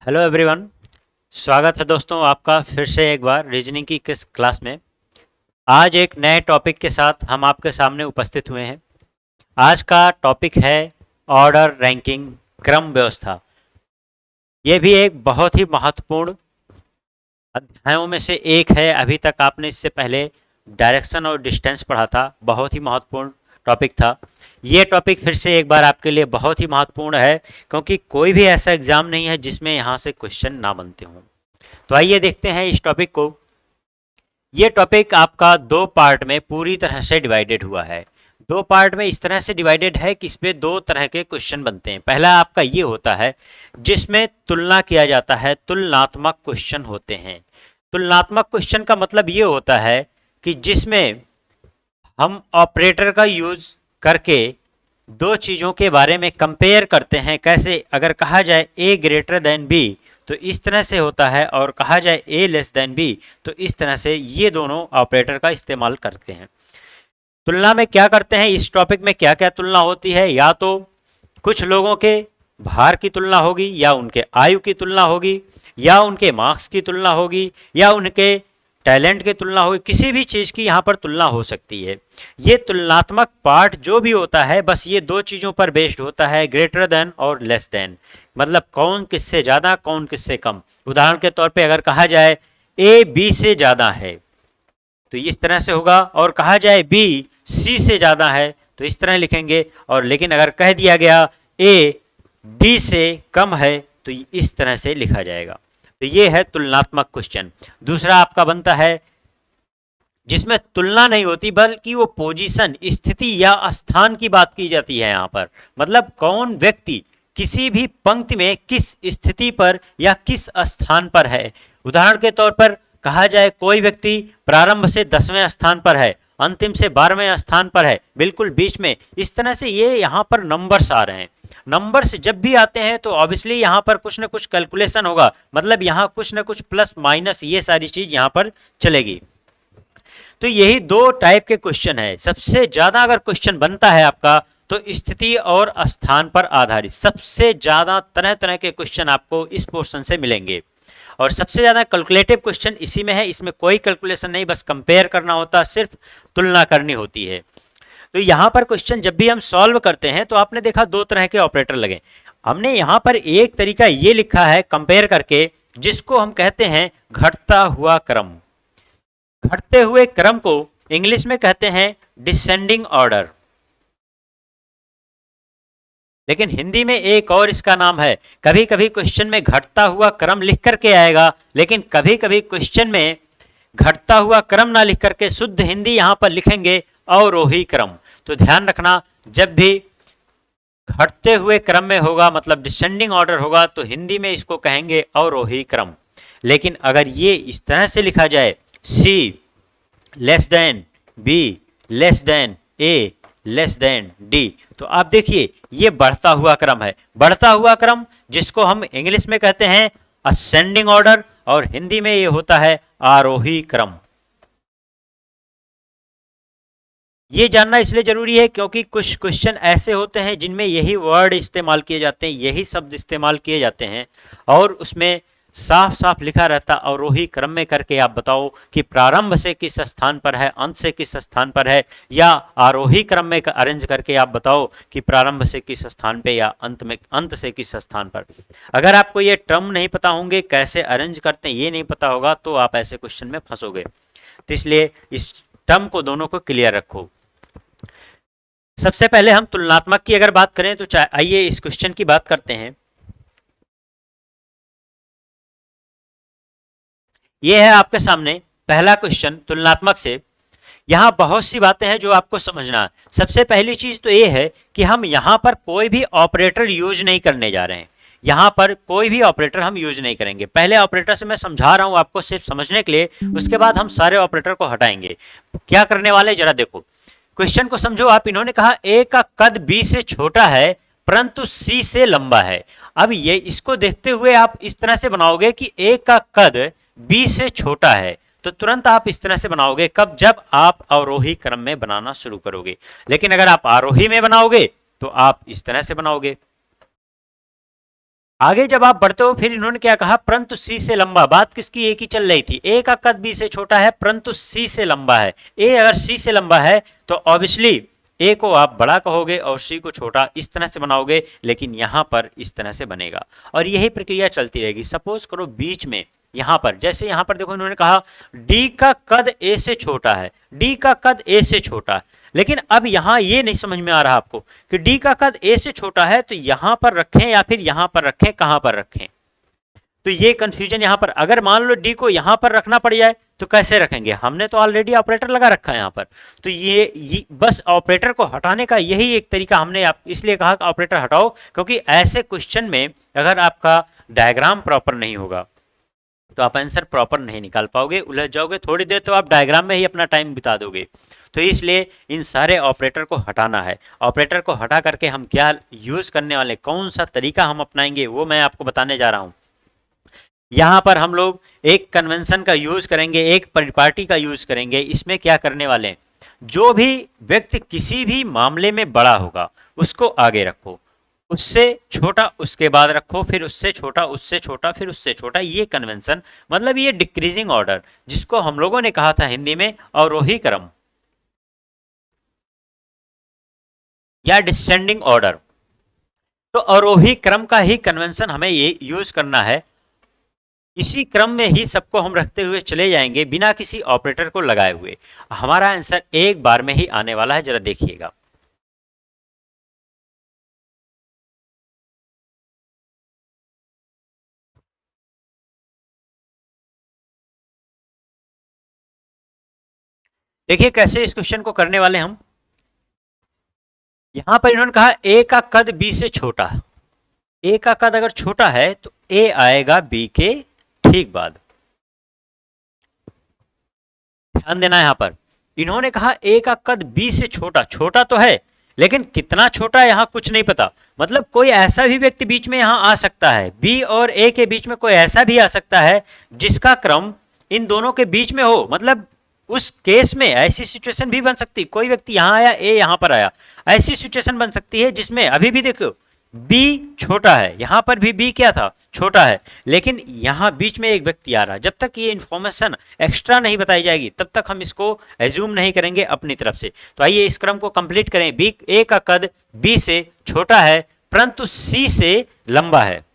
Hello everyone. स्वागत है दोस्तों आपका फिर से एक बार रीजनिंग की किस क्लास में। आज एक नए टॉपिक के साथ हम आपके सामने उपस्थित हुए हैं। आज का टॉपिक है ऑर्डर रैंकिंग, क्रम व्यवस्था। ये भी एक बहुत ही महत्वपूर्ण अध्यायों में से एक है। अभी तक आपने इससे पहले डायरेक्शन और डिस्टेंस पढ़ा था, बहुत ही महत्वपूर्ण टॉपिक था। ये टॉपिक फिर से एक बार आपके लिए बहुत ही महत्वपूर्ण है, क्योंकि कोई भी ऐसा एग्जाम नहीं है जिसमें यहाँ से क्वेश्चन ना बनते हों। तो आइए देखते हैं इस टॉपिक को। ये टॉपिक आपका दो पार्ट में पूरी तरह से डिवाइडेड हुआ है। दो पार्ट में इस तरह से डिवाइडेड है कि इसमें दो तरह के क्वेश्चन बनते हैं। पहला आपका ये होता है जिसमें तुलना किया जाता है, तुलनात्मक क्वेश्चन होते हैं। तुलनात्मक क्वेश्चन का मतलब ये होता है कि जिसमें हम ऑपरेटर का यूज करके दो चीज़ों के बारे में कंपेयर करते हैं। कैसे? अगर कहा जाए ए ग्रेटर देन बी तो इस तरह से होता है, और कहा जाए ए लेस देन बी तो इस तरह से। ये दोनों ऑपरेटर का इस्तेमाल करते हैं। तुलना में क्या करते हैं, इस टॉपिक में क्या क्या तुलना होती है? या तो कुछ लोगों के भार की तुलना होगी, या उनके आयु की तुलना होगी, या उनके मार्क्स की तुलना होगी, या उनके टैलेंट की तुलना होगी। किसी भी चीज़ की यहाँ पर तुलना हो सकती है। ये तुलनात्मक पार्ट जो भी होता है बस ये दो चीज़ों पर बेस्ड होता है, ग्रेटर देन और लेस देन। मतलब कौन किससे ज़्यादा, कौन किससे कम। उदाहरण के तौर पे अगर कहा जाए ए बी से ज़्यादा है तो इस तरह से होगा, और कहा जाए बी सी से ज़्यादा है तो इस तरह लिखेंगे। और लेकिन अगर कह दिया गया ए डी से कम है तो इस तरह से लिखा जाएगा। तो ये है तुलनात्मक क्वेश्चन। दूसरा आपका बनता है जिसमें तुलना नहीं होती बल्कि वो पोजीशन, स्थिति या स्थान की बात की जाती है यहाँ पर। मतलब कौन व्यक्ति किसी भी पंक्ति में किस स्थिति पर या किस स्थान पर है। उदाहरण के तौर पर कहा जाए कोई व्यक्ति प्रारंभ से 10वें स्थान पर है, अंतिम से 12वें स्थान पर है, बिल्कुल बीच में। इस तरह से ये यहाँ पर नंबर्स आ रहे हैं। नंबर्स जब भी आते हैं तो ऑब्वियसली यहाँ पर कुछ ना कुछ कैलकुलेशन होगा। मतलब यहाँ कुछ ना कुछ प्लस माइनस ये सारी चीज यहाँ पर चलेगी। तो यही दो टाइप के क्वेश्चन है। सबसे ज्यादा अगर क्वेश्चन बनता है आपका तो स्थिति और स्थान पर आधारित सबसे ज्यादा तरह तरह के क्वेश्चन आपको इस पोर्शन से मिलेंगे। और सबसे ज्यादा कैलकुलेटिव क्वेश्चन इसी में है। इसमें कोई कैलकुलेशन नहीं, बस कंपेयर करना होता, सिर्फ तुलना करनी होती है। तो यहाँ पर क्वेश्चन जब भी हम सॉल्व करते हैं तो आपने देखा दो तरह के ऑपरेटर लगे। हमने यहाँ पर एक तरीका ये लिखा है कंपेयर करके, जिसको हम कहते हैं घटता हुआ क्रम। घटते हुए क्रम को इंग्लिश में कहते हैं डिसेंडिंग ऑर्डर। लेकिन हिंदी में एक और इसका नाम है। कभी कभी क्वेश्चन में घटता हुआ क्रम लिख करके आएगा, लेकिन कभी कभी क्वेश्चन में घटता हुआ क्रम ना लिख करके शुद्ध हिंदी यहां पर लिखेंगे अवरोही क्रम। तो ध्यान रखना, जब भी घटते हुए क्रम में होगा मतलब डिसेंडिंग ऑर्डर होगा तो हिंदी में इसको कहेंगे अवरोही क्रम। लेकिन अगर ये इस तरह से लिखा जाए C less than B less than A less than D तो आप देखिए ये बढ़ता हुआ क्रम है। बढ़ता हुआ क्रम जिसको हम इंग्लिश में कहते हैं असेंडिंग ऑर्डर, और हिंदी में ये होता है आरोही क्रम। ये जानना इसलिए जरूरी है क्योंकि कुछ क्वेश्चन ऐसे होते हैं जिनमें यही वर्ड इस्तेमाल किए जाते हैं, यही शब्द इस्तेमाल किए जाते हैं, और उसमें साफ साफ लिखा रहता अवरोही क्रम में करके आप बताओ कि प्रारंभ से किस स्थान पर है, अंत से किस स्थान पर है, या आरोही क्रम में अरेंज करके आप बताओ कि प्रारंभ से किस स्थान पे या अंत से किस स्थान पर। अगर आपको ये टर्म नहीं पता होंगे, कैसे अरेंज करते हैं ये नहीं पता होगा, तो आप ऐसे क्वेश्चन में फंसोगे। तो इसलिए इस टर्म को दोनों को क्लियर रखो। सबसे पहले हम तुलनात्मक की अगर बात करें तो आइए इस क्वेश्चन की बात करते हैं। यह है आपके सामने पहला क्वेश्चन तुलनात्मक से। यहां बहुत सी बातें हैं जो आपको समझना है। सबसे पहली चीज तो यह है कि हम यहां पर कोई भी ऑपरेटर यूज नहीं करने जा रहे हैं। यहां पर कोई भी ऑपरेटर हम यूज नहीं करेंगे। पहले ऑपरेटर से मैं समझा रहा हूं आपको सिर्फ समझने के लिए, उसके बाद हम सारे ऑपरेटर को हटाएंगे। क्या करने वाले जरा देखो, क्वेश्चन को समझो आप। इन्होंने कहा ए का कद बी से छोटा है परंतु सी से लंबा है। अब ये इसको देखते हुए आप इस तरह से बनाओगे कि ए का कद बी से छोटा है, तो तुरंत आप इस तरह से बनाओगे। कब? जब आप अवरोही क्रम में बनाना शुरू करोगे। लेकिन अगर आप आरोही में बनाओगे तो आप इस तरह से बनाओगे। आगे जब आप बढ़ते हो फिर इन्होंने क्या कहा, परंतु सी से लंबा। बात किसकी, ए की चल रही थी। ए का कद बी से छोटा है परंतु सी से लंबा है। ए अगर सी से लंबा है तो ऑब्वियसली ए को आप बड़ा कहोगे और सी को छोटा, इस तरह से बनाओगे, लेकिन यहां पर इस तरह से बनेगा और यही प्रक्रिया चलती रहेगी। सपोज करो बीच में यहां पर, जैसे यहां पर देखो इन्होंने कहा डी का कद ए से छोटा है, डी का कद ए से छोटा है, लेकिन अब यहां ये नहीं समझ में आ रहा आपको कि डी का कद ए से छोटा है तो यहां पर रखें या फिर यहां पर रखें, कहां पर रखें। तो ये कंफ्यूजन यहां पर, अगर मान लो डी को यहां पर रखना पड़ जाए तो कैसे रखेंगे, हमने तो ऑलरेडी ऑपरेटर लगा रखा है यहां पर। तो ये बस ऑपरेटर को हटाने का यही एक तरीका हमने इसलिए कहा कि ऑपरेटर हटाओ, क्योंकि ऐसे क्वेश्चन में अगर आपका डायग्राम प्रॉपर नहीं होगा तो आप आंसर प्रॉपर नहीं निकाल पाओगे, उलझ जाओगे, थोड़ी देर तो आप डायग्राम में ही अपना टाइम बिता दोगे। तो इसलिए इन सारे ऑपरेटर को हटाना है। ऑपरेटर को हटा करके हम क्या यूज करने वाले, कौन सा तरीका हम अपनाएंगे, वो मैं आपको बताने जा रहा हूं। यहां पर हम लोग एक कन्वेंशन का यूज करेंगे, एक परिपाटी का यूज करेंगे। इसमें क्या करने वाले हैं, जो भी व्यक्ति किसी भी मामले में बड़ा होगा उसको आगे रखो, उससे छोटा उसके बाद रखो, फिर उससे छोटा, उससे छोटा, फिर उससे छोटा। ये कन्वेंशन मतलब ये डिक्रीजिंग ऑर्डर, जिसको हम लोगों ने कहा था हिंदी में अवरोही क्रम या डिसेंडिंग ऑर्डर। तो अवरोही क्रम का ही कन्वेंशन हमें ये यूज करना है। इसी क्रम में ही सबको हम रखते हुए चले जाएंगे बिना किसी ऑपरेटर को लगाए हुए। हमारा आंसर एक बार में ही आने वाला है, जरा देखिएगा। देखिए कैसे इस क्वेश्चन को करने वाले हम। यहां पर इन्होंने कहा ए का कद बी से छोटा है। ए का कद अगर छोटा है तो ए आएगा बी के ठीक बाद। ध्यान देना यहां पर, इन्होंने कहा ए का कद बी से छोटा, छोटा तो है लेकिन कितना छोटा है यहां कुछ नहीं पता। मतलब कोई ऐसा भी व्यक्ति बीच में यहां आ सकता है, बी और ए के बीच में कोई ऐसा भी आ सकता है जिसका क्रम इन दोनों के बीच में हो। मतलब उस केस में ऐसी सिचुएशन भी बन सकती है, कोई व्यक्ति यहां आया, ए यहां पर आया, ऐसी सिचुएशन बन सकती है जिसमें अभी भी देखो बी छोटा है, यहां पर भी बी क्या था, छोटा है, लेकिन यहां बीच में एक व्यक्ति आ रहा है। जब तक ये इंफॉर्मेशन एक्स्ट्रा नहीं बताई जाएगी तब तक हम इसको एज्यूम नहीं करेंगे अपनी तरफ से। तो आइए इस क्रम को कंप्लीट करें। बी ए का कद बी से छोटा है परंतु सी से लंबा है।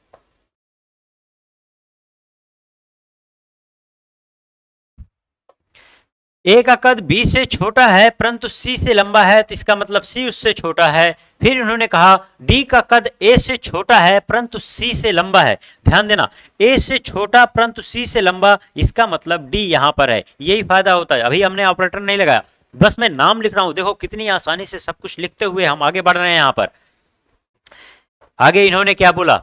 ए का कद बी से छोटा है परंतु सी से लंबा है, तो इसका मतलब सी उससे छोटा है। फिर उन्होंने कहा डी का कद ए से छोटा है परंतु सी से लंबा है। ध्यान देना, ए से छोटा परंतु सी से लंबा, इसका मतलब डी यहां पर है। यही फायदा होता है। अभी हमने ऑपरेटर नहीं लगाया, बस मैं नाम लिख रहा हूं। देखो कितनी आसानी से सब कुछ लिखते हुए हम आगे बढ़ रहे हैं। यहां पर आगे इन्होंने क्या बोला,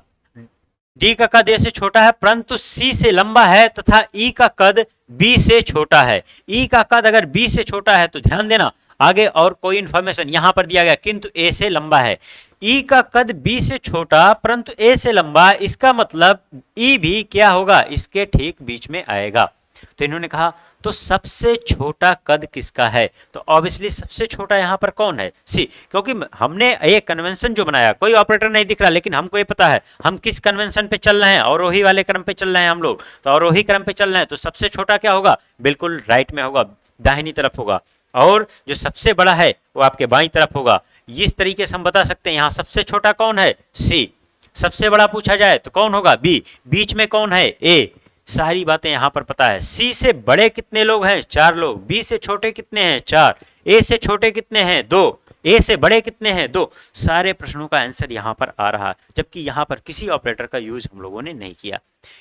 डी का कद ए से छोटा है परंतु सी से लंबा है तथा ई का कद बी से छोटा है। ई का कद अगर बी से छोटा है तो ध्यान देना आगे और कोई इंफॉर्मेशन यहां पर दिया गया, किंतु ए से लंबा है। ई का कद बी से छोटा परंतु ए से लंबा, इसका मतलब ई भी क्या होगा, इसके ठीक बीच में आएगा। तो इन्होंने कहा तो सबसे छोटा कद किसका है, तो ऑब्वियसली सबसे छोटा यहां पर कौन है, सी। क्योंकि हमने ये कन्वेंशन जो बनाया, कोई ऑपरेटर नहीं दिख रहा लेकिन हमको ये पता है हम किस कन्वेंशन पे चल रहे हैं, अवरोही वाले क्रम पे चल रहे हैं हम लोग। तो अवरोही क्रम पे चल रहे हैं तो सबसे छोटा क्या होगा, बिल्कुल राइट में होगा, दाहिनी तरफ होगा, और जो सबसे बड़ा है वो आपके बाईं तरफ होगा। इस तरीके से हम बता सकते हैं यहाँ सबसे छोटा कौन है, सी। सबसे बड़ा पूछा जाए तो कौन होगा, बी। बीच में कौन है, ए। सारी बातें यहां पर पता है। सी से बड़े कितने लोग हैं, 4 लोग। बी से छोटे कितने हैं, 4। ए से छोटे कितने हैं, 2। ए से बड़े कितने हैं, 2। सारे प्रश्नों का आंसर यहां पर आ रहा है, जबकि यहां पर किसी ऑपरेटर का यूज हम लोगों ने नहीं किया।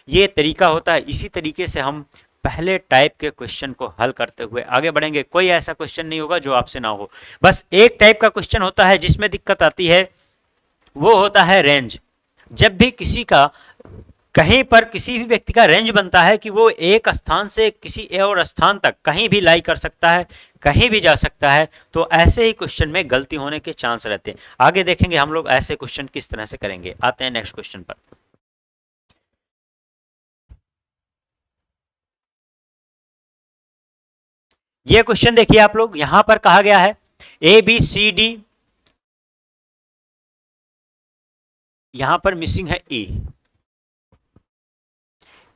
ये तरीका होता है। इसी तरीके से हम पहले टाइप के क्वेश्चन को हल करते हुए आगे बढ़ेंगे। कोई ऐसा क्वेश्चन नहीं होगा जो आपसे ना हो। बस एक टाइप का क्वेश्चन होता है जिसमें दिक्कत आती है, वो होता है रेंज। जब भी किसी का कहीं पर किसी भी व्यक्ति का रेंज बनता है कि वो एक स्थान से किसी और स्थान तक कहीं भी लाई कर सकता है, कहीं भी जा सकता है, तो ऐसे ही क्वेश्चन में गलती होने के चांस रहते हैं। आगे देखेंगे हम लोग ऐसे क्वेश्चन किस तरह से करेंगे। आते हैं नेक्स्ट क्वेश्चन पर। ये क्वेश्चन देखिए आप लोग, यहां पर कहा गया है ए बी सी डी, यहां पर मिसिंग है ई।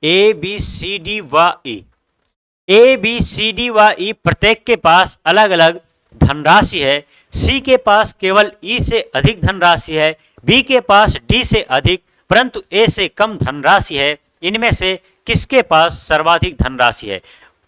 ए बी सी डी व ई, ए बी सी डी व ई प्रत्येक के पास अलग अलग धनराशि है। सी के पास केवल ई से अधिक धनराशि है, बी के पास डी से अधिक परंतु ए से कम धनराशि है। इनमें से किसके पास सर्वाधिक धनराशि है?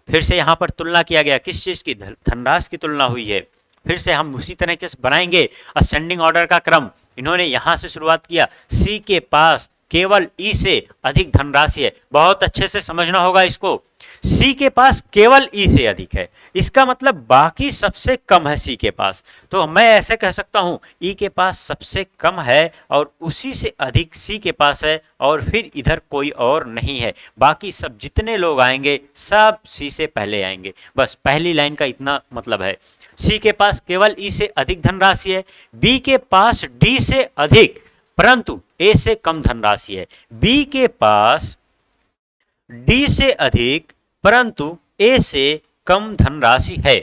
फिर से यहां पर तुलना किया गया, किस चीज की? धनराशि की तुलना हुई है। फिर से हम उसी तरीके से बनाएंगे असेंडिंग ऑर्डर का क्रम। इन्होंने यहां से शुरुआत किया, सी के पास केवल ई से अधिक धनराशि है। बहुत अच्छे से समझना होगा इसको। सी के पास केवल ई से अधिक है, इसका मतलब बाकी सबसे कम है सी के पास। तो मैं ऐसे कह सकता हूं ई के पास सबसे कम है और उसी से अधिक सी के पास है और फिर इधर कोई और नहीं है। बाकी सब जितने लोग आएंगे सब सी से पहले आएंगे। बस पहली लाइन का इतना मतलब है। सी के पास केवल ई से अधिक धनराशि है, बी के पास डी से अधिक परंतु ए से कम धनराशि है, बी के पास डी से अधिक परंतु ए से कम धनराशि है।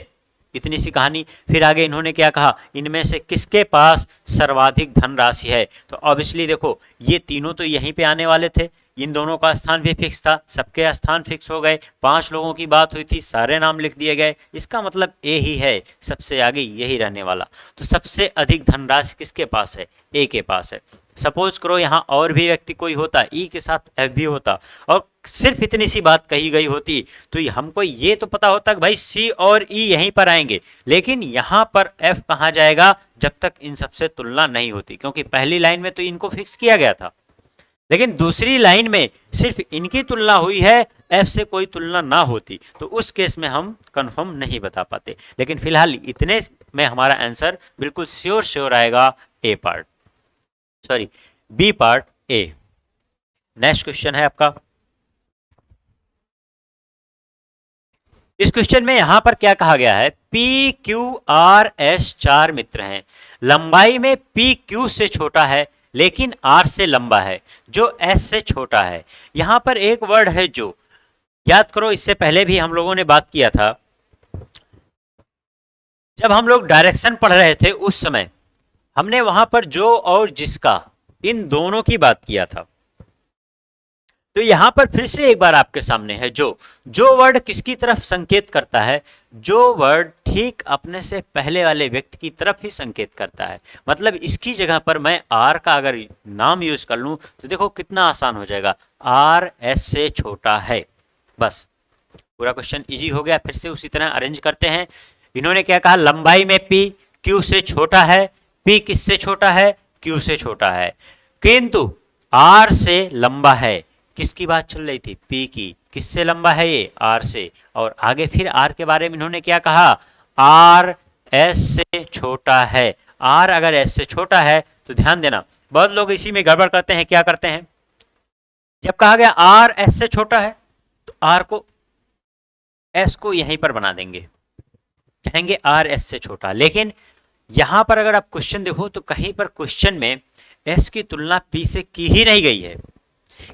इतनी सी कहानी। फिर आगे इन्होंने क्या कहा, इनमें से किसके पास सर्वाधिक धनराशि है? तो ऑब्वियसली देखो ये तीनों तो यहीं पे आने वाले थे, इन दोनों का स्थान भी फिक्स था, सबके स्थान फिक्स हो गए। 5 लोगों की बात हुई थी, सारे नाम लिख दिए गए। इसका मतलब ए ही है, सबसे आगे यही रहने वाला। तो सबसे अधिक धनराशि किसके पास है? ए के पास है। सपोज करो यहाँ और भी व्यक्ति कोई होता, ई के साथ एफ भी होता और सिर्फ इतनी सी बात कही गई होती तो हमको ये तो पता होता कि भाई सी और ई यहीं पर आएंगे, लेकिन यहाँ पर एफ कहाँ जाएगा जब तक इन सबसे तुलना नहीं होती, क्योंकि पहली लाइन में तो इनको फिक्स किया गया था, लेकिन दूसरी लाइन में सिर्फ इनकी तुलना हुई है, एफ से कोई तुलना ना होती तो उस केस में हम कंफर्म नहीं बता पाते। लेकिन फिलहाल इतने में हमारा आंसर बिल्कुल श्योर आएगा, A part, sorry B part A. Next question है आपका। इस क्वेश्चन में यहां पर क्या कहा गया है, पी क्यू आर एस 4 मित्र हैं, लंबाई में पी क्यू से छोटा है लेकिन आर से लंबा है जो एस से छोटा है। यहां पर एक वर्ड है जो, याद करो इससे पहले भी हम लोगों ने बात किया था, जब हम लोग डायरेक्शन पढ़ रहे थे उस समय हमने वहां पर जो और जिसका इन दोनों की बात किया था। तो यहां पर फिर से एक बार आपके सामने है जो वर्ड किसकी तरफ संकेत करता है, जो वर्ड ठीक अपने से पहले वाले व्यक्ति की तरफ ही संकेत करता है। मतलब इसकी जगह पर मैं आर का अगर नाम यूज कर लूं तो देखो कितना आसान हो जाएगा, आर एस से छोटा है। बस पूरा क्वेश्चन इजी हो गया। फिर से उसी तरह अरेंज करते हैं। इन्होंने क्या कहा, लंबाई में पी क्यू से छोटा है, पी किससे छोटा है, क्यू से छोटा है, किंतु आर से लंबा है। किसकी बात चल रही थी, पी की। किससे लंबा है ये, आर से। और आगे फिर आर के बारे में इन्होंने क्या कहा, आर एस से छोटा है। आर अगर एस से छोटा है तो ध्यान देना, बहुत लोग इसी में गड़बड़ करते हैं। क्या करते हैं, जब कहा गया आर एस से छोटा है तो आर को एस को यहीं पर बना देंगे, कहेंगे आर एस से छोटा। लेकिन यहां पर अगर आप क्वेश्चन देखो तो कहीं पर क्वेश्चन में एस की तुलना पी से की ही नहीं गई है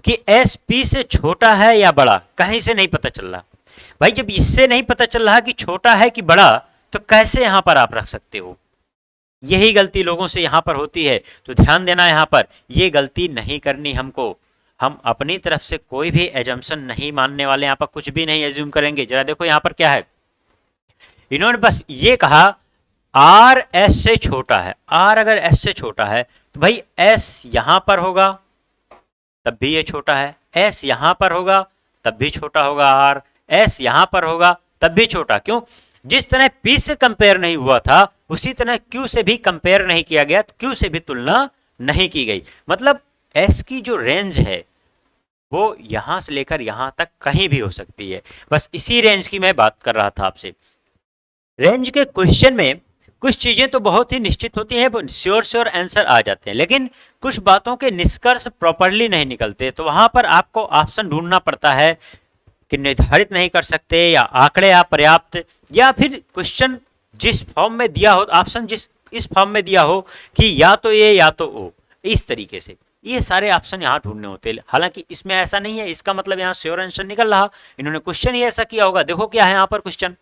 कि एस पी से छोटा है या बड़ा, कहीं से नहीं पता चल रहा। भाई जब इससे नहीं पता चल रहा कि छोटा है कि बड़ा तो कैसे यहां पर आप रख सकते हो। यही गलती लोगों से यहां पर होती है। तो ध्यान देना, यहां पर ये गलती नहीं करनी हमको। हम अपनी तरफ से कोई भी एजम्पशन नहीं मानने वाले, यहां पर कुछ भी नहीं एज्यूम करेंगे। जरा देखो यहां पर क्या है, इन्होंने बस ये कहा आर एस से छोटा है। आर अगर एस से छोटा है तो भाई एस यहां पर होगा तब भी ये छोटा है, एस यहां पर होगा तब भी छोटा होगा, आर एस यहां पर होगा तब भी छोटा। क्यों, जिस तरह पी से कंपेयर नहीं हुआ था उसी तरह क्यू से भी कंपेयर नहीं किया गया, तो क्यू से भी तुलना नहीं की गई। मतलब एस की जो रेंज है वो यहां से लेकर यहां तक कहीं भी हो सकती है। बस इसी रेंज की मैं बात कर रहा था आपसे। रेंज के क्वेश्चन में कुछ चीजें तो बहुत ही निश्चित होती हैं, श्योर आंसर आ जाते हैं, लेकिन कुछ बातों के निष्कर्ष प्रॉपरली नहीं निकलते। तो वहां पर आपको ऑप्शन ढूंढना पड़ता है कि निर्धारित नहीं कर सकते, या आंकड़े अपर्याप्त, या फिर क्वेश्चन जिस फॉर्म में दिया हो, ऑप्शन जिस इस फॉर्म में दिया हो कि या तो ए या तो ओ, इस तरीके से ये सारे ऑप्शन यहाँ ढूंढने होते हैं। हालांकि इसमें ऐसा नहीं है, इसका मतलब यहाँ श्योर आंसर निकल रहा। इन्होंने क्वेश्चन ही ऐसा किया होगा। देखो क्या है यहाँ पर क्वेश्चन,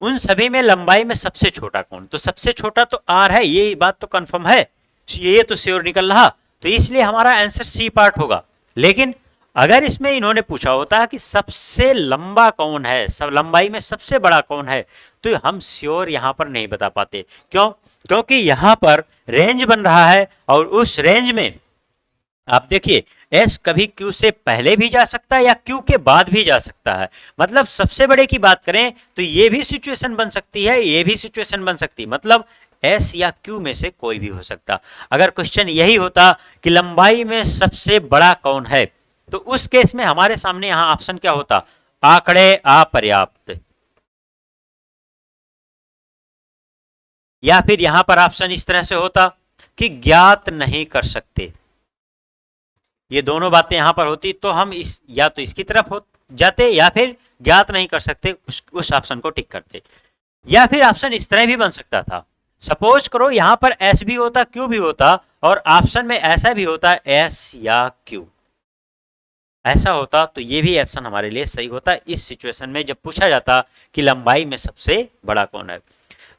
उन सभी में लंबाई में सबसे छोटा कौन, तो सबसे छोटा तो आर है, ये बात तो कंफर्म है, ये तो श्योर निकल रहा। तो इसलिए हमारा आंसर सी पार्ट होगा। लेकिन अगर इसमें इन्होंने पूछा होता कि सबसे लंबा कौन है, सब लंबाई में सबसे बड़ा कौन है, तो हम श्योर यहां पर नहीं बता पाते। क्यों? क्योंकि यहां पर रेंज बन रहा है और उस रेंज में आप देखिए एस कभी क्यू से पहले भी जा सकता है या क्यू के बाद भी जा सकता है। मतलब सबसे बड़े की बात करें तो ये भी सिचुएशन बन सकती है, ये भी सिचुएशन बन सकती है, मतलब एस या क्यू में से कोई भी हो सकता। अगर क्वेश्चन यही होता कि लंबाई में सबसे बड़ा कौन है, तो उस केस में हमारे सामने यहां ऑप्शन क्या होता? आंकड़े अपर्याप्त, या फिर यहां पर ऑप्शन इस तरह से होता कि ज्ञात नहीं कर सकते। ये दोनों बातें यहां पर होती तो हम इस या तो इसकी तरफ हो जाते या फिर ज्ञात नहीं कर सकते उस ऑप्शन को टिक करते। या फिर ऑप्शन इस तरह भी बन सकता था, सपोज करो यहां पर एस भी होता क्यू भी होता और ऑप्शन में ऐसा भी होता एस या क्यू, ऐसा होता तो ये भी ऑप्शन हमारे लिए सही होता इस सिचुएशन में जब पूछा जाता कि लंबाई में सबसे बड़ा कौन है।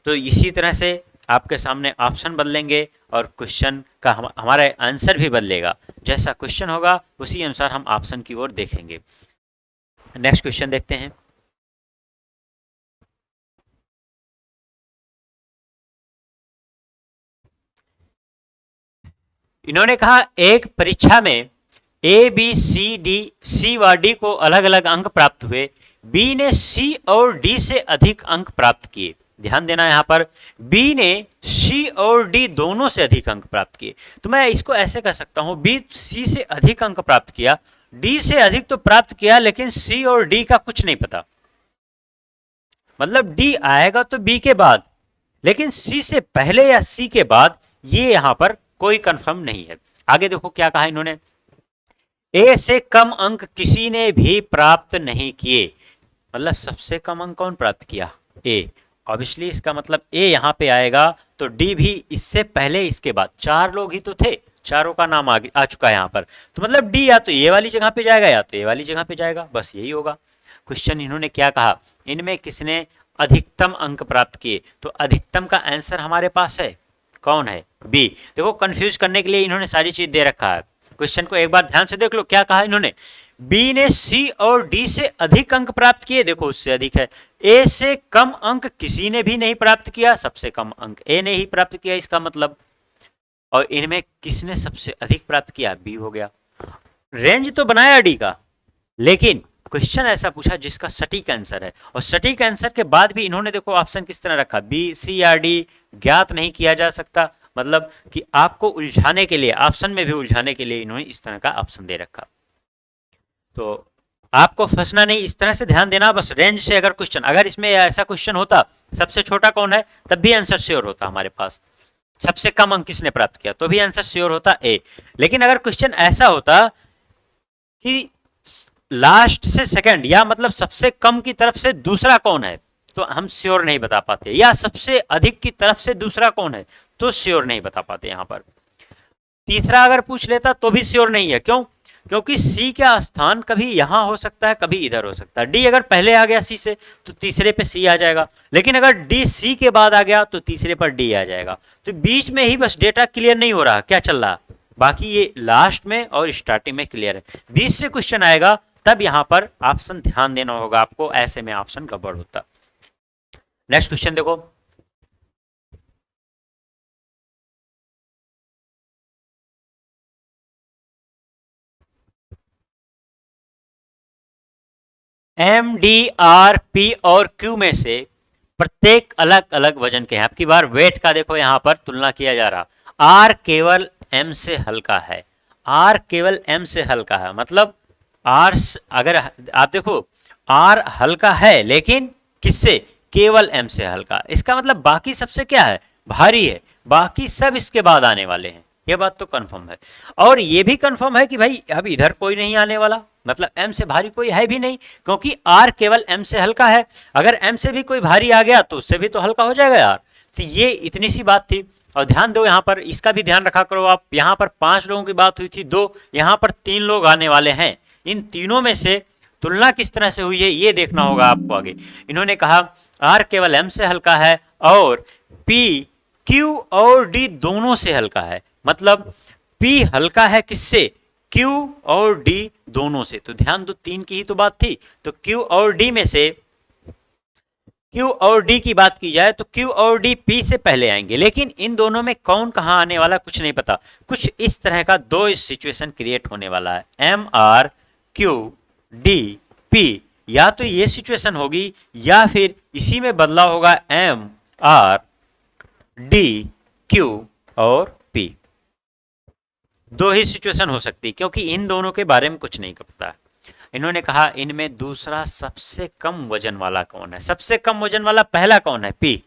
तो इसी तरह से आपके सामने ऑप्शन बदलेंगे और क्वेश्चन का हमारा आंसर भी बदलेगा। जैसा क्वेश्चन होगा उसी अनुसार हम ऑप्शन की ओर देखेंगे। नेक्स्ट क्वेश्चन देखते हैं। इन्होंने कहा एक परीक्षा में ए बी सी डी, सी व डी को अलग अलग अंक प्राप्त हुए, बी ने सी और डी से अधिक अंक प्राप्त किए। ध्यान देना यहां पर बी ने सी और डी दोनों से अधिक अंक प्राप्त किए। तो मैं इसको ऐसे कह सकता हूं बी सी से अधिक अंक प्राप्त किया, डी से अधिक तो प्राप्त किया लेकिन सी और डी का कुछ नहीं पता। मतलब डी आएगा तो बी के बाद, लेकिन सी से पहले या सी के बाद ये यहां पर कोई कंफर्म नहीं है। आगे देखो क्या कहा इन्होंने, ए से कम अंक किसी ने भी प्राप्त नहीं किए। मतलब सबसे कम अंक कौन प्राप्त किया? ए। ऑब्वियसली इसका मतलब ए यहां पे आएगा तो डी भी इससे पहले इसके बाद, चार लोग ही तो थे, चारों का नाम आ चुका है यहां पर, तो मतलब डी या तो ये वाली जगह पे जाएगा या तो ये वाली जगह पे जाएगा, बस यही होगा। क्वेश्चन इन्होंने क्या कहा, इनमें किसने अधिकतम अंक प्राप्त किए? तो अधिकतम का आंसर हमारे पास है, कौन है? बी। देखो कंफ्यूज करने के लिए इन्होंने सारी चीज दे रखा है। क्वेश्चन को एक बार ध्यान से देख लो, क्या कहा इन्होंने, बी ने सी और डी से अधिक अंक प्राप्त किए, देखो उससे अधिक है। ए से कम अंक किसी ने भी नहीं प्राप्त किया, सबसे कम अंक ए ने ही प्राप्त किया इसका मतलब। और इनमें किसने सबसे अधिक प्राप्त किया? बी हो गया। रेंज तो बनाया डी का, लेकिन क्वेश्चन ऐसा पूछा जिसका सटीक आंसर है, और सटीक आंसर के बाद भी इन्होंने देखो ऑप्शन किस तरह रखा, बी सी या डी ज्ञात नहीं किया जा सकता। मतलब कि आपको उलझाने के लिए, ऑप्शन में भी उलझाने के लिए इन्होंने इस तरह का ऑप्शन दे रखा। तो आपको फंसना नहीं, इस तरह से ध्यान देना बस। रेंज से अगर क्वेश्चन, अगर इसमें ऐसा क्वेश्चन होता सबसे छोटा कौन है, तब भी आंसर श्योर होता हमारे पास। सबसे कम अंक किसने प्राप्त किया, तो भी आंसर श्योर होता ए। लेकिन अगर क्वेश्चन ऐसा होता कि लास्ट से सेकंड, या मतलब सबसे कम की तरफ से दूसरा कौन है, तो हम श्योर नहीं बता पाते, या सबसे अधिक की तरफ से दूसरा कौन है तो श्योर नहीं बता पाते। यहां पर तीसरा अगर पूछ लेता तो भी श्योर नहीं है। क्यों? क्योंकि सी का स्थान कभी यहां हो सकता है, कभी इधर हो सकता है। डी अगर पहले आ गया सी से तो तीसरे पे सी आ जाएगा, लेकिन अगर डी सी के बाद आ गया तो तीसरे पर डी आ जाएगा। तो बीच में ही बस डेटा क्लियर नहीं हो रहा क्या चल रहा, बाकी ये लास्ट में और स्टार्टिंग में क्लियर है। बीच से क्वेश्चन आएगा तब यहां पर ऑप्शन ध्यान देना होगा आपको, ऐसे में ऑप्शन गड़बड़ होता। नेक्स्ट क्वेश्चन देखो, एम डी आर पी और क्यू में से प्रत्येक अलग अलग वजन के हैं। आपकी बार वेट का देखो यहां पर तुलना किया जा रहा, आर केवल एम से हल्का है, आर केवल एम से हल्का है। मतलब आर अगर आप देखो आर हल्का है लेकिन किससे? केवल एम से हल्का। इसका मतलब बाकी सबसे क्या है? भारी है, बाकी सब इसके बाद आने वाले हैं। ये बात तो कंफर्म है। और ये भी कंफर्म है कि भाई अब इधर कोई नहीं आने वाला, मतलब एम से भारी कोई है भी नहीं, क्योंकि आर केवल एम से हल्का है। अगर एम से भी कोई भारी आ गया तो उससे भी तो हल्का हो जाएगा यार। तो ये इतनी सी बात थी। और ध्यान दो यहाँ पर, इसका भी ध्यान रखा करो आप, यहाँ पर 5 लोगों की बात हुई थी, 2, यहाँ पर 3 लोग आने वाले हैं। इन तीनों में से तुलना किस तरह से हुई है ये देखना होगा आपको आगे। इन्होंने कहा आर केवल एम से हल्का है और पी क्यू और डी दोनों से हल्का है। मतलब पी हल्का है किससे? क्यू और डी दोनों से। तो ध्यान दो, 3 की ही तो बात थी। तो Q और D में से Q और D की बात की जाए तो Q और D P से पहले आएंगे, लेकिन इन दोनों में कौन कहां आने वाला कुछ नहीं पता। कुछ इस तरह का दो सिचुएशन क्रिएट होने वाला है, MRQDP। या तो ये सिचुएशन होगी या फिर इसी में बदलाव होगा MRDQ और P। दो ही सिचुएशन हो सकती, क्योंकि इन दोनों के बारे में कुछ नहीं पता। इन्होंने कहा इनमें दूसरा सबसे कम वजन वाला कौन है। सबसे कम वजन वाला पहला कौन है, P,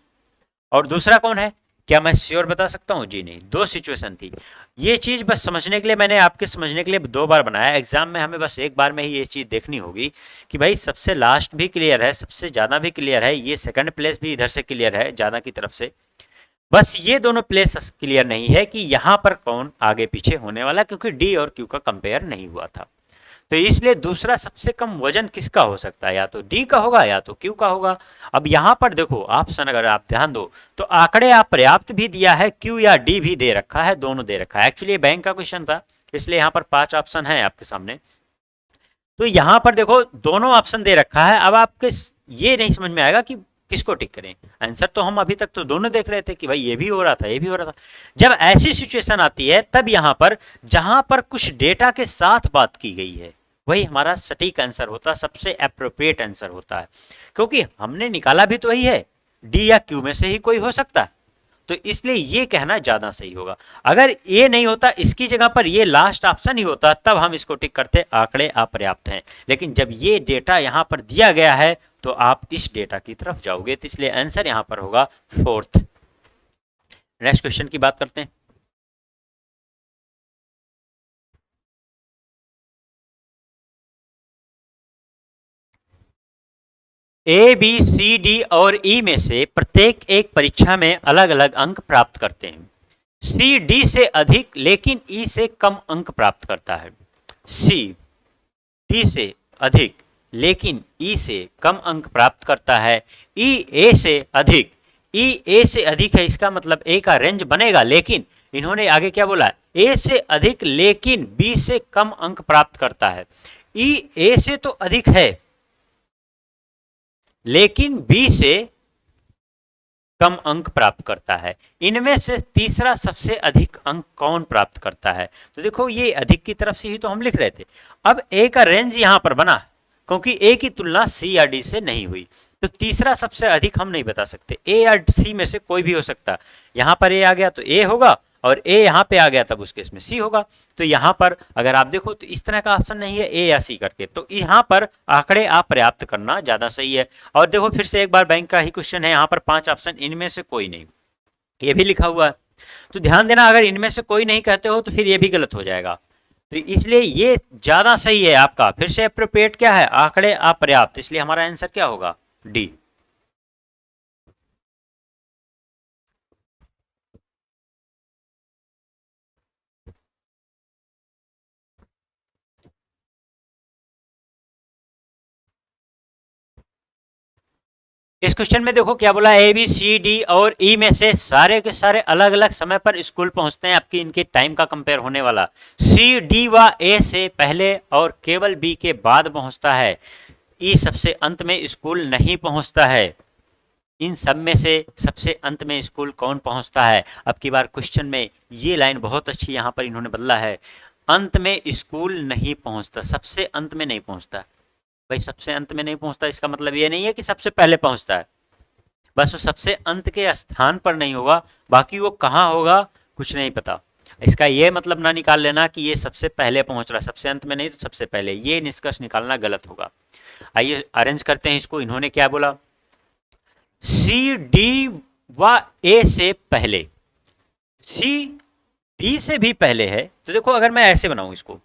और दूसरा कौन है। क्या मैं श्योर बता सकता हूं, जी नहीं। दो सिचुएशन थी। ये चीज बस समझने के लिए मैंने आपके समझने के लिए 2 बार बनाया। एग्जाम में हमें बस एक बार में ही ये चीज देखनी होगी कि भाई सबसे लास्ट भी क्लियर है, सबसे ज्यादा भी क्लियर है, ये सेकंड प्लेस भी इधर से क्लियर है ज्यादा की तरफ से। बस ये दोनों प्लेस क्लियर नहीं है कि यहां पर कौन आगे पीछे होने वाला, क्योंकि डी और क्यू का कंपेयर नहीं हुआ था। तो इसलिए दूसरा सबसे कम वजन किसका हो सकता है, या तो डी का होगा या तो क्यू का होगा। अब यहां पर देखो ऑप्शन अगर आप ध्यान दो तो आंकड़े आप पर्याप्त भी दिया है, क्यू या डी भी दे रखा है, दोनों दे रखा है। एक्चुअली बैंक का क्वेश्चन था, इसलिए यहां पर 5 ऑप्शन है आपके सामने। तो यहां पर देखो दोनों ऑप्शन दे रखा है। अब आपके ये नहीं समझ में आएगा कि किसको टिक करें। आंसर तो हम अभी तक तो दोनों देख रहे थे कि भाई ये भी हो रहा था, ये भी हो रहा था। जब ऐसी सिचुएशन आती है तब यहां पर जहां पर कुछ डेटा के साथ बात की गई है वही हमारा सटीक आंसर होता है, सबसे अप्रोप्रिएट आंसर होता है। क्योंकि हमने निकाला भी तो वही है, डी या क्यू में से ही कोई हो सकता है। तो इसलिए ये कहना ज्यादा सही होगा। अगर ये नहीं होता, इसकी जगह पर ये लास्ट ऑप्शन ही होता, तब हम इसको टिक करते आंकड़े अपर्याप्त हैं। लेकिन जब ये डेटा यहां पर दिया गया है तो आप इस डेटा की तरफ जाओगे, तो इसलिए आंसर यहां पर होगा 4th। नेक्स्ट क्वेश्चन की बात करते हैं। ए, बी, सी, डी और ई में से प्रत्येक एक परीक्षा में अलग अलग अंक प्राप्त करते हैं। सी डी से अधिक लेकिन ई से कम अंक प्राप्त करता है। सी डी से अधिक लेकिन ई से कम अंक प्राप्त करता है। ई ए से अधिक, ई ए से अधिक है, इसका मतलब ए का रेंज बनेगा, लेकिन इन्होंने आगे क्या बोला, ए से अधिक लेकिन बी से कम अंक प्राप्त करता है। ई ए से तो अधिक है लेकिन बी से कम अंक प्राप्त करता है। इनमें से तीसरा सबसे अधिक अंक कौन प्राप्त करता है। तो देखो ये अधिक की तरफ से ही तो हम लिख रहे थे। अब ए का रेंज यहां पर बना क्योंकि ए की तुलना सी या डी से नहीं हुई, तो तीसरा सबसे अधिक हम नहीं बता सकते। ए या सी में से कोई भी हो सकता। यहां पर ए आ गया तो ए होगा, और ए यहां पे आ गया तब उस केस में सी होगा। तो यहां पर अगर आप देखो तो इस तरह का ऑप्शन नहीं है ए या सी करके, तो यहां पर आंकड़े आप पर्याप्त करना ज्यादा सही है। और देखो फिर से एक बार बैंक का ही क्वेश्चन है, यहां पर 5 ऑप्शन, इनमें से कोई नहीं, ये भी लिखा हुआ है। तो ध्यान देना, अगर इनमें से कोई नहीं कहते हो तो फिर ये भी गलत हो जाएगा। तो इसलिए ये ज्यादा सही है आपका। फिर से अप्रोप्रिएट क्या है, आंकड़े अपर्याप्त, इसलिए हमारा आंसर क्या होगा, डी। इस क्वेश्चन में देखो क्या बोला, ए बी सी डी और ई में से सारे के सारे अलग अलग समय पर स्कूल पहुंचते हैं। आपकी इनके टाइम का कंपेयर होने वाला। सी डी व ए से पहले और केवल बी के बाद पहुंचता है। ई सबसे अंत में स्कूल नहीं पहुंचता है। इन सब में से सबसे अंत में स्कूल कौन पहुंचता है। अब की बार क्वेश्चन में ये लाइन बहुत अच्छी यहां पर इन्होंने बदला है, अंत में स्कूल नहीं पहुंचता, सबसे अंत में नहीं पहुंचता। भाई सबसे अंत में नहीं पहुंचता इसका मतलब ये नहीं है कि सबसे पहले पहुंचता है, बस वो सबसे अंत के स्थान पर नहीं होगा, बाकी वो कहाँ होगा कुछ नहीं पता। इसका ये मतलब ना निकाल लेना कि ये सबसे पहले पहुंच रहा है, सबसे अंत में नहीं तो सबसे पहले, ये निष्कर्ष निकालना गलत होगा। आइए अरेंज करते हैं इसको। इन्होंने क्या बोला, सी डी व ए से पहले, सी डी से भी पहले है। तो देखो अगर मैं ऐसे बनाऊं इसको,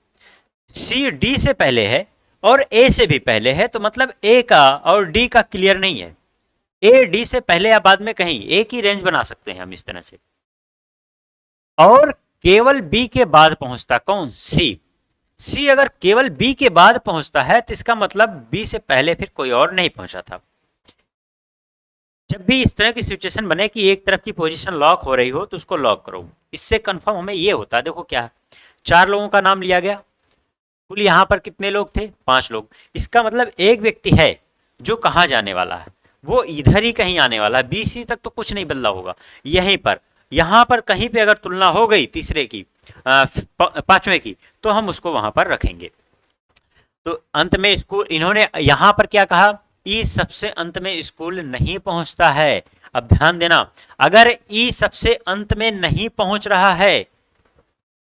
सी डी से पहले है और ए से भी पहले है, तो मतलब ए का और डी का क्लियर नहीं है। ए डी से पहले या बाद में कहीं एक ही रेंज बना सकते हैं हम इस तरह से। और केवल बी के बाद पहुंचता कौन, सी। सी अगर केवल बी के बाद पहुंचता है तो इसका मतलब बी से पहले फिर कोई और नहीं पहुंचा था। जब भी इस तरह की सिचुएशन बने कि एक तरफ की पोजीशन लॉक हो रही हो तो उसको लॉक करो, इससे कंफर्म हमें ये होता है। देखो क्या है, 4 लोगों का नाम लिया गया, कुल यहाँ पर कितने लोग थे? 5 लोग। इसका मतलब एक व्यक्ति है जो कहाँ जाने वाला है, वो इधर ही कहीं आने वाला है, BC तक तो कुछ नहीं बदला होगा। यहीं पर, यहाँ पर कहीं पे अगर तुलना हो गई तीसरे की, पांचवें की, तो हम उसको वहां पर रखेंगे। तो अंत में स्कूल, इन्होंने यहां पर क्या कहा? ई सबसे अंत में स्कूल नहीं पहुंचता है। अब ध्यान देना, अगर ई सबसे अंत में नहीं पहुंच रहा है,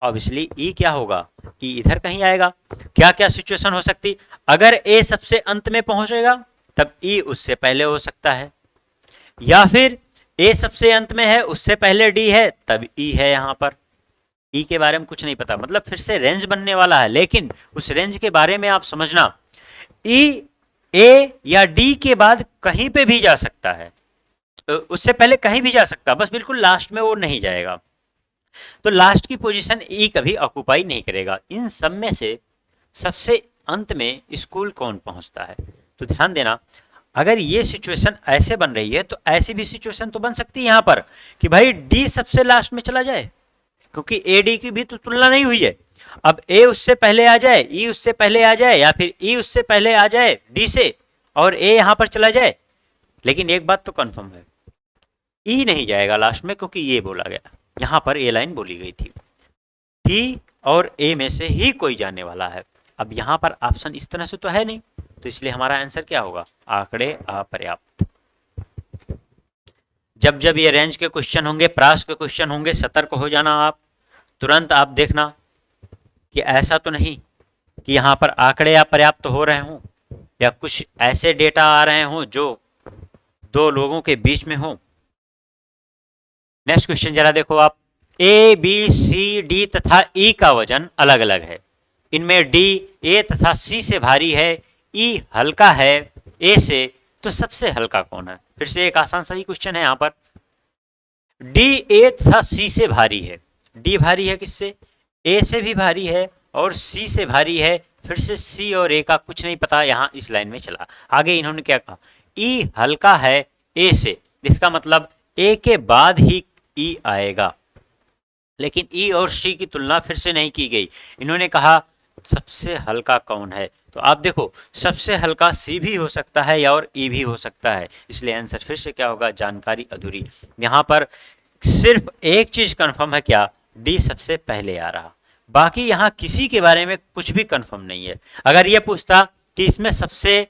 ऑब्वियसली ई क्या होगा? ई इधर कहीं आएगा। क्या क्या सिचुएशन हो सकती? अगर ए सबसे अंत में पहुंचेगा तब ई उससे पहले हो सकता है, या फिर ए सबसे अंत में है उससे पहले डी है तब ई है। यहां पर ई के बारे में कुछ नहीं पता, मतलब फिर से रेंज बनने वाला है, लेकिन उस रेंज के बारे में आप समझना, ई ए या डी के बाद कहीं पे भी जा सकता है, उससे पहले कहीं भी जा सकता है, बस बिल्कुल लास्ट में वो नहीं जाएगा। तो लास्ट की पोजीशन ई कभी ऑक्यूपाई नहीं करेगा। इन सब में से सबसे अंत में स्कूल कौन पहुंचता है? तो ध्यान देना, अगर ये सिचुएशन ऐसे बन रही है तो ऐसी भी सिचुएशन तो बन सकती है यहां पर कि भाई डी सबसे लास्ट में चला जाए, क्योंकि ए डी की भी तो तुलना नहीं हुई है। अब ए उससे पहले आ जाए, ई उससे पहले आ जाए, या फिर ई उससे पहले आ जाए डी से और ए यहां पर चला जाए। लेकिन एक बात तो कंफर्म है, ई नहीं जाएगा लास्ट में, क्योंकि ये बोला गया, यहां पर ए लाइन बोली गई थी, डी और ए में से ही कोई जाने वाला है। अब यहां पर ऑप्शन इस तरह से तो है नहीं, तो इसलिए हमारा आंसर क्या होगा? आंकड़े अपर्याप्त। जब जब ये रेंज के क्वेश्चन होंगे, प्रास के क्वेश्चन होंगे, सतर्क हो जाना आप। तुरंत आप देखना कि ऐसा तो नहीं कि यहां पर आंकड़े अपर्याप्त हो रहे हों, या कुछ ऐसे डेटा आ रहे हों जो दो लोगों के बीच में हो। नेक्स्ट क्वेश्चन जरा देखो आप, ए बी सी डी तथा ई का वजन अलग अलग है। इनमें डी ए तथा सी से भारी है, ई हल्का है ए से, तो सबसे हल्का कौन है? फिर से एक आसान सही क्वेश्चन है यहां पर। डी ए तथा सी से भारी है, डी भारी है किससे? ए से भी भारी है और सी से भारी है। फिर से सी और ए का कुछ नहीं पता, यहां इस लाइन में चला। आगे इन्होंने क्या कहा? ई हल्का है ए से, इसका मतलब ए के बाद ही ई आएगा, लेकिन ई और सी की तुलना फिर से नहीं की गई। इन्होंने कहा सबसे हल्का कौन है? तो आप देखो, सबसे हल्का सी भी हो सकता है या और ई भी हो सकता है, इसलिए आंसर फिर से क्या होगा? जानकारी अधूरी। यहां पर सिर्फ एक चीज कंफर्म है, क्या? डी सबसे पहले आ रहा, बाकी यहां किसी के बारे में कुछ भी कंफर्म नहीं है। अगर यह पूछता कि इसमें सबसे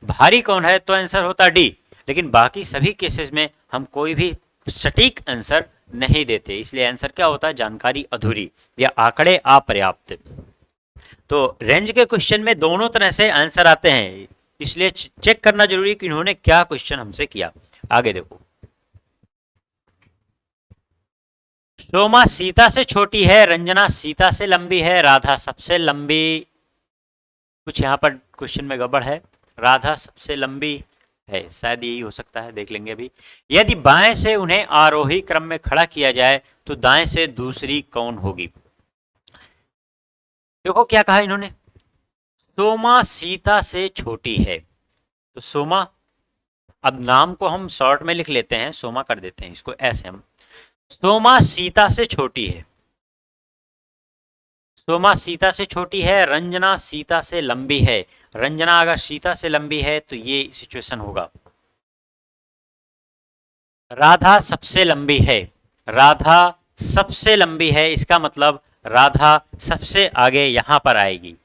भारी कौन है, तो आंसर होता डी, लेकिन बाकी सभी केसेस में हम कोई भी सटीक आंसर नहीं देते, इसलिए आंसर क्या होता है? जानकारी अधूरी या आंकड़े अपर्याप्त। तो रेंज के क्वेश्चन में दोनों तरह से आंसर आते हैं, इसलिए चेक करना जरूरी कि इन्होंने क्या क्वेश्चन हमसे किया। आगे देखो, सोमा सीता से छोटी है, रंजना सीता से लंबी है, राधा सबसे लंबी, कुछ यहाँ पर क्वेश्चन में गड़बड़ है, राधा सबसे लंबी है, शायद यही हो सकता है, देख लेंगे अभी। यदि बाएं से उन्हें आरोही क्रम में खड़ा किया जाए तो दाएं से दूसरी कौन होगी? देखो क्या कहा इन्होंने, सोमा सीता से छोटी है, तो सोमा, अब नाम को हम शॉर्ट में लिख लेते हैं, सोमा कर देते हैं इसको ऐसे हम, सोमा सीता से छोटी है, सोमा सीता से छोटी है, रंजना सीता से लंबी है। रंजना अगर सीता से लंबी है तो ये सिचुएशन होगा। राधा सबसे लंबी है, राधा सबसे लंबी है, इसका मतलब राधा सबसे आगे यहां पर आएगी।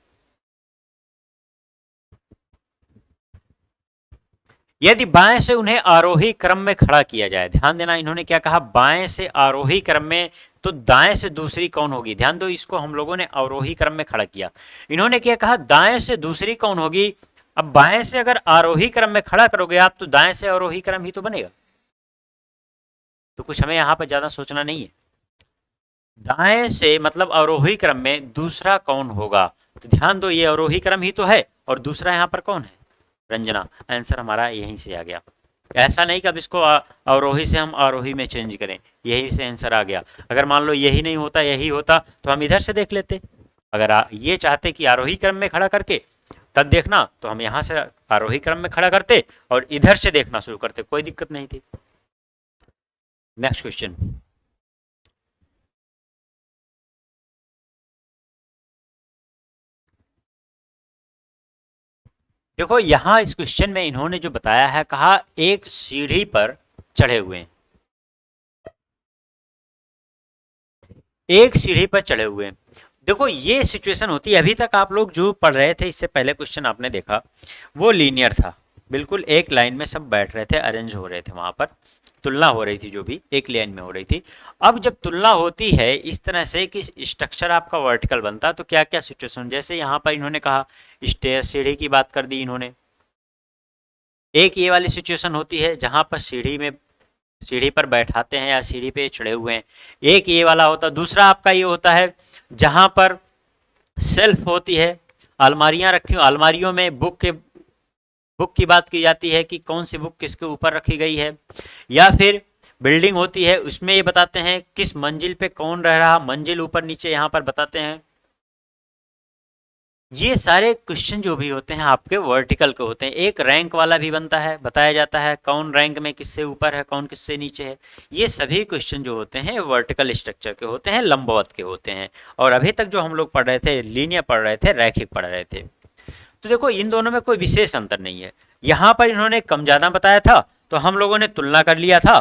यदि बाएं से उन्हें आरोही क्रम में खड़ा किया जाए, ध्यान देना इन्होंने क्या कहा, बाएं से आरोही क्रम में, तो दाएं से दूसरी कौन होगी? ध्यान दो, इसको हम लोगों ने आरोही क्रम में खड़ा किया, इन्होंने क्या कहा, दाएं से दूसरी कौन होगी। अब बाएं से अगर आरोही क्रम में खड़ा करोगे आप, तो दाएं से आरोही क्रम ही तो बनेगा, तो कुछ हमें यहां पर ज्यादा सोचना नहीं है। दाएं से मतलब आरोही क्रम में दूसरा कौन होगा, तो ध्यान दो ये आरोही क्रम ही तो है, और दूसरा यहां पर कौन है? रंजना। आंसर हमारा यहीं से आ गया। ऐसा नहीं कि अब इसको अवरोही से हम आरोही में चेंज करें, यही से आंसर आ गया। अगर मान लो यही नहीं होता, यही होता, तो हम इधर से देख लेते। अगर ये चाहते कि आरोही क्रम में खड़ा करके तब देखना, तो हम यहां से आरोही क्रम में खड़ा करते और इधर से देखना शुरू करते, कोई दिक्कत नहीं थी। नेक्स्ट क्वेश्चन, देखो यहाँ इस क्वेश्चन में इन्होंने जो बताया है, कहा एक सीढ़ी पर चढ़े हुए हैं, एक सीढ़ी पर चढ़े हुए हैं। देखो ये सिचुएशन होती है, अभी तक आप लोग जो पढ़ रहे थे इससे पहले क्वेश्चन आपने देखा वो लीनियर था, बिल्कुल एक लाइन में सब बैठ रहे थे, अरेंज हो रहे थे, वहां पर तुलना हो रही थी, जो भी एक लाइन में हो रही थी। अब जब तुलना होती है इस तरह से कि स्ट्रक्चर आपका वर्टिकल बनता, तो क्या क्या सिचुएशन, जैसे यहाँ पर इन्होंने कहा स्टेयर, सीढ़ी की बात कर दी इन्होंने, एक ये वाली सिचुएशन होती है जहां पर सीढ़ी पर बैठाते हैं या सीढ़ी पे चढ़े हुए हैं, एक ये वाला होता। दूसरा आपका ये होता है जहां पर सेल्फ होती है, अलमारियां रखी हो, अलमारियों में बुक की बात की जाती है कि कौन सी बुक किसके ऊपर रखी गई है। या फिर बिल्डिंग होती है, उसमें ये बताते हैं किस मंजिल पे कौन रह रहा, मंजिल ऊपर नीचे यहाँ पर बताते हैं। ये सारे क्वेश्चन जो भी होते हैं आपके वर्टिकल के होते हैं। एक रैंक वाला भी बनता है, बताया जाता है कौन रैंक में किससे ऊपर है, कौन किससे नीचे है। ये सभी क्वेश्चन जो होते हैं वर्टिकल स्ट्रक्चर के होते हैं, लंबवत के होते हैं। और अभी तक जो हम लोग पढ़ रहे थे लीनियर पढ़ रहे थे, रैखिक पढ़ रहे थे। तो देखो इन दोनों में कोई विशेष अंतर नहीं है। यहाँ पर इन्होंने कम ज़्यादा बताया था तो हम लोगों ने तुलना कर लिया था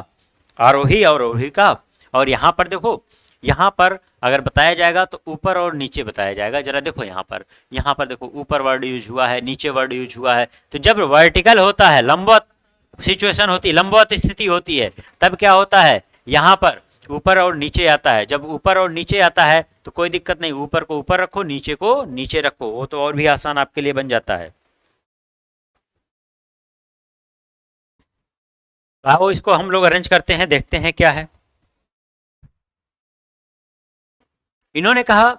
आरोही और अवरोही का। और यहाँ पर देखो, यहाँ पर अगर बताया जाएगा तो ऊपर और नीचे बताया जाएगा। जरा देखो यहाँ पर देखो ऊपर वर्ड यूज हुआ है, नीचे वर्ड यूज हुआ है। तो जब वर्टिकल होता है, लंबवत सिचुएशन होती है, लंबवत स्थिति होती है, तब क्या होता है, यहाँ पर ऊपर और नीचे आता है। जब ऊपर और नीचे आता है तो कोई दिक्कत नहीं, ऊपर को ऊपर रखो, नीचे को नीचे रखो, वो तो और भी आसान आपके लिए बन जाता है। आओ इसको हम लोग अरेंज करते हैं, देखते हैं क्या है। इन्होंने कहा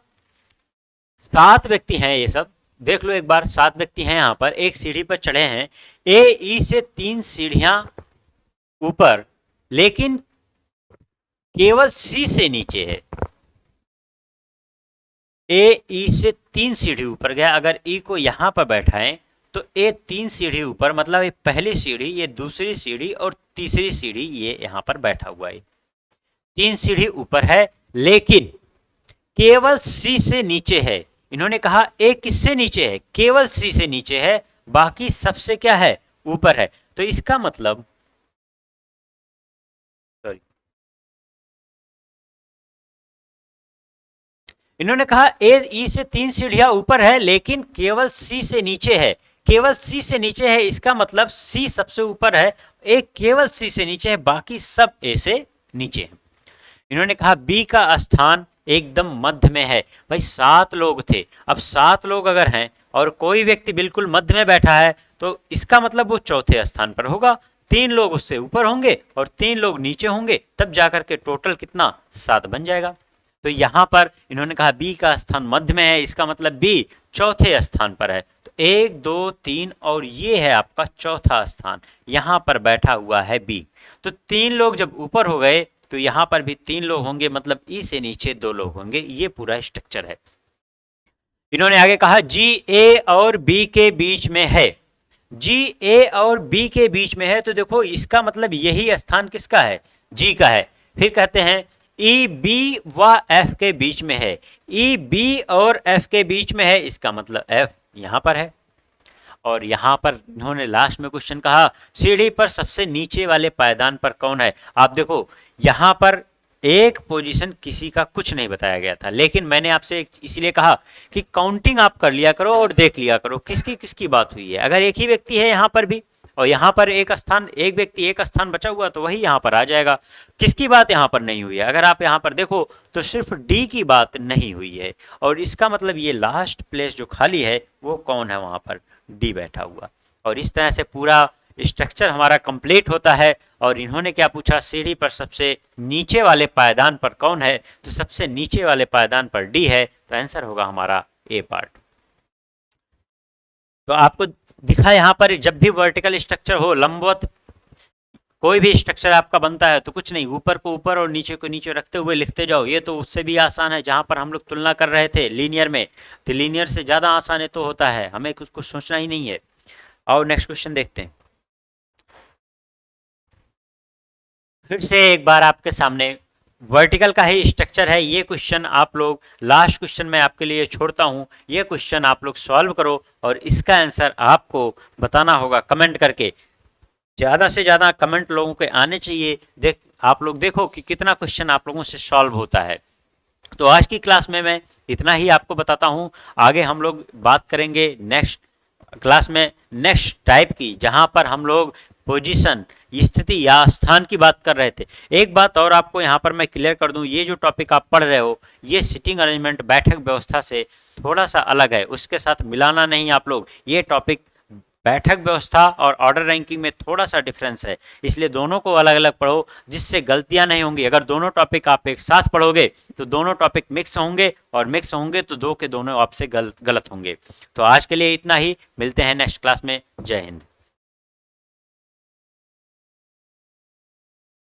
7 व्यक्ति हैं, ये सब देख लो एक बार, 7 व्यक्ति हैं यहाँ पर, एक सीढ़ी पर चढ़े हैं, ए ई से 3 सीढ़ियां ऊपर, लेकिन केवल सी से नीचे है। ए ई से 3 सीढ़ी ऊपर गया, अगर ई को यहां पर बैठाएं तो ए 3 सीढ़ी ऊपर, मतलब ये पहली सीढ़ी, ये दूसरी सीढ़ी और तीसरी सीढ़ी, ये यहां पर बैठा हुआ है, 3 सीढ़ी ऊपर है, लेकिन केवल सी से नीचे है। इन्होंने कहा ए किससे नीचे है, केवल सी से नीचे है, बाकी सबसे क्या है, ऊपर है। तो इसका मतलब, सॉरी, इन्होंने कहा ए ई से 3 सीढ़ियां ऊपर है लेकिन केवल सी से नीचे है, केवल सी से नीचे है, इसका मतलब सी सबसे ऊपर है, ए केवल सी से नीचे है, बाकी सब ए से नीचे है। इन्होंने कहा बी का स्थान एकदम मध्य में है। भाई 7 लोग थे, अब 7 लोग अगर हैं और कोई व्यक्ति बिल्कुल मध्य में बैठा है तो इसका मतलब वो चौथे स्थान पर होगा, 3 लोग उससे ऊपर होंगे और 3 लोग नीचे होंगे, तब जाकर के टोटल कितना, 7 बन जाएगा। तो यहां पर इन्होंने कहा बी का स्थान मध्य में है, इसका मतलब बी चौथे स्थान पर है। तो 1 2 3 और ये है आपका चौथा स्थान, यहां पर बैठा हुआ है बी। तो 3 लोग जब ऊपर हो गए तो यहां पर भी 3 लोग होंगे, मतलब ई से नीचे 2 लोग होंगे। ये पूरा स्ट्रक्चर है। इन्होंने आगे कहा जी ए और बी के बीच में है, जी ए और बी के बीच में है, तो देखो इसका मतलब यही स्थान किसका है, जी का है। फिर कहते हैं ई बी व एफ के बीच में है, ई बी और एफ के बीच में है, इसका मतलब एफ यहां पर है। और यहां पर इन्होंने लास्ट में क्वेश्चन कहा सीढ़ी पर सबसे नीचे वाले पायदान पर कौन है। आप देखो यहां पर एक पोजीशन किसी का कुछ नहीं बताया गया था, लेकिन मैंने आपसे इसीलिए कहा कि काउंटिंग आप कर लिया करो और देख लिया करो किसकी किसकी बात हुई है। अगर एक ही व्यक्ति है यहां पर भी और यहाँ पर एक स्थान, एक व्यक्ति एक स्थान बचा हुआ, तो वही यहाँ पर आ जाएगा। किसकी बात यहाँ पर नहीं हुई है, अगर आप यहाँ पर देखो तो सिर्फ डी की बात नहीं हुई है, और इसका मतलब ये लास्ट प्लेस जो खाली है वो कौन है, वहाँ पर डी बैठा हुआ। और इस तरह से पूरा स्ट्रक्चर हमारा कंप्लीट होता है। और इन्होंने क्या पूछा, सीढ़ी पर सबसे नीचे वाले पायदान पर कौन है, तो सबसे नीचे वाले पायदान पर डी है, तो आंसर होगा हमारा ए पार्ट। तो आपको दिखा यहाँ पर जब भी वर्टिकल स्ट्रक्चर हो, लंबवत कोई भी स्ट्रक्चर आपका बनता है तो कुछ नहीं, ऊपर को ऊपर और नीचे को नीचे रखते हुए लिखते जाओ। ये तो उससे भी आसान है, जहां पर हम लोग तुलना कर रहे थे लीनियर में, तो लीनियर से ज़्यादा आसान है तो होता है, हमें कुछ सोचना ही नहीं है। और नेक्स्ट क्वेश्चन देखते हैं। फिर से एक बार आपके सामने वर्टिकल का ही स्ट्रक्चर है। ये क्वेश्चन आप लोग, लास्ट क्वेश्चन मैं आपके लिए छोड़ता हूँ, ये क्वेश्चन आप लोग सॉल्व करो और इसका आंसर आपको बताना होगा कमेंट करके। ज़्यादा से ज़्यादा कमेंट लोगों के आने चाहिए। आप लोग देखो कि कितना क्वेश्चन आप लोगों से सॉल्व होता है। तो आज की क्लास में मैं इतना ही आपको बताता हूँ। आगे हम लोग बात करेंगे नेक्स्ट क्लास में नेक्स्ट टाइप की, जहां पर हम लोग पोजीशन, स्थिति या स्थान की बात कर रहे थे। एक बात और आपको यहाँ पर मैं क्लियर कर दूं, ये जो टॉपिक आप पढ़ रहे हो ये सिटिंग अरेंजमेंट, बैठक व्यवस्था से थोड़ा सा अलग है, उसके साथ मिलाना नहीं आप लोग। ये टॉपिक बैठक व्यवस्था और ऑर्डर रैंकिंग में थोड़ा सा डिफरेंस है, इसलिए दोनों को अलग अलग पढ़ो जिससे गलतियां नहीं होंगी। अगर दोनों टॉपिक आप एक साथ पढ़ोगे तो दोनों टॉपिक मिक्स होंगे, और मिक्स होंगे तो दो के दोनों आपसे गलत होंगे। तो आज के लिए इतना ही, मिलते हैं नेक्स्ट क्लास में। जय हिंद।